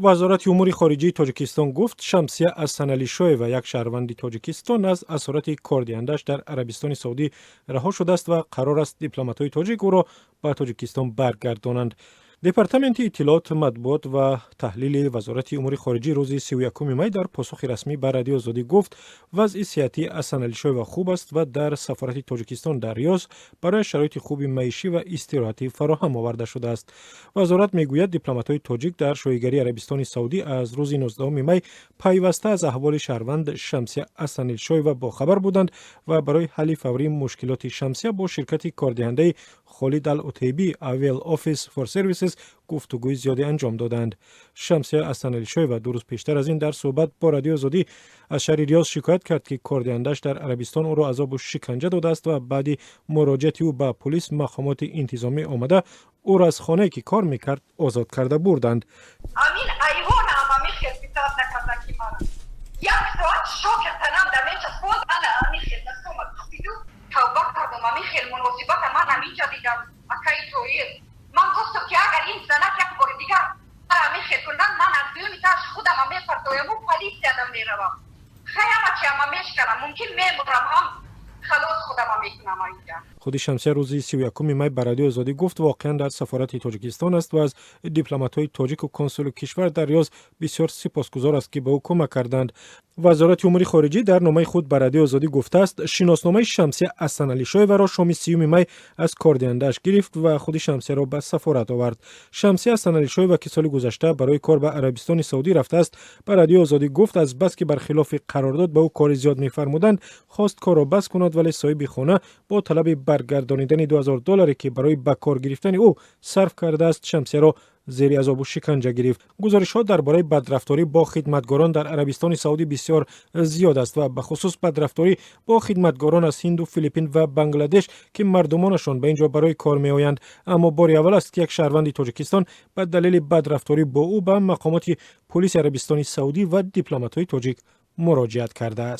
وزارت امور خارجی تاجیکستان گفت شمسیه اسانعلی‌شویeva یک شهروند تاجیکستان از اسارت کردی‌هنداش در عربستان سعودی رها شده است و قرار است دیپلمات‌های تاجیک او را به تاجیکستان برگردانند. دپارتمنت اطلاعات مطبوعات و تحلیل وزارت امور خارجی روز 31 می در پاسخ رسمی به رادیو آزادی گفت وضع صحتی اسانعلی‌شویeva خوب است و در سفارت تاجیکستان در ریاض برای شرایط خوب معیشی و استراحتی فراهم آورده شده است. وزارت میگوید دیپلمات‌های تاجیک در شایگری عربستان سعودی از روز 19 می پیوسته از احوال شهروند شمسیه اسانعلی‌شویeva باخبر بودند و برای حل فوری مشکلات شمسیه با شرکت کاردهنده خالد العتیبی اویل آفیس فور سرویسز گفتگوی زیادی انجام دادند. شمسیه اسانعلی‌شویeva دو روز پیشتر از این در صحبت با رادیو آزادی از شهر ریاض شکایت کرد که کاردهنده‌اش در عربستان او را عذاب و شکنجه داده است و بعد مراجعت او به پلیس مقامات انتظامی آمده او را از خانه‌ای که کار میکرد آزاد کرده بردند. امین ایوان هم میخیر بیتاب نکرده که من یک ساعت شوک تنم در میچه خود انا میخیر دستم خفیدو توبه کردم میخیر مناسبت من همینجا دیدم اکای تویر من گفتم که اگر این زنک یک بار دیگر میخیر کنن من از بیون تاش خودم میپرتویم و پلیس یادم میروم خیلی چی هم میشکنم ممکن میمورم هم خلاص خودم میکنم اینجا. خود شمسیه روز 31 می به رادیو آزادی گفت واقعا در سفارت تاجیکستان است و از دیپلمات‌های تاجیک و کنسول کشور در ریاض بسیار سپاسگزار است که به او کمک کردند. وزارت امور خارجی در نامه خود به رادیو آزادی گفته است شناسنامه شمسیه اسانعلی‌شویeva را شام 30 می از کاردی‌هنداش گرفت و خود شمسیه را به سفارت آورد. شمسیه اسانعلی‌شویeva که سال گذشته برای کار به عربستان سعودی رفته است به رادیو آزادی گفت از بس که برخلاف قرارداد به او کار زیاد می‌فرمودند خواست کار را بس کند ولی صاحب خانه با طلب برگردانیدن $2000 که برای به کار گرفتن او صرف کرده است شمسیه را زیر عذاب و شکنجه گرفت. گزارش‌ها درباره بدرفتاری با خدمتگاران در عربستان سعودی بسیار زیاد است و به خصوص بدرفتاری با خدمتگاران از هند و فیلیپین و بنگلادش که مردمانشان به اینجا برای کار می‌آیند. اما بار اول است که یک شهروند تاجیکستان به دلیل بدرفتاری با او به مقامات پلیس عربستان سعودی و دیپلمات‌های تاجیک مراجعت کرده است.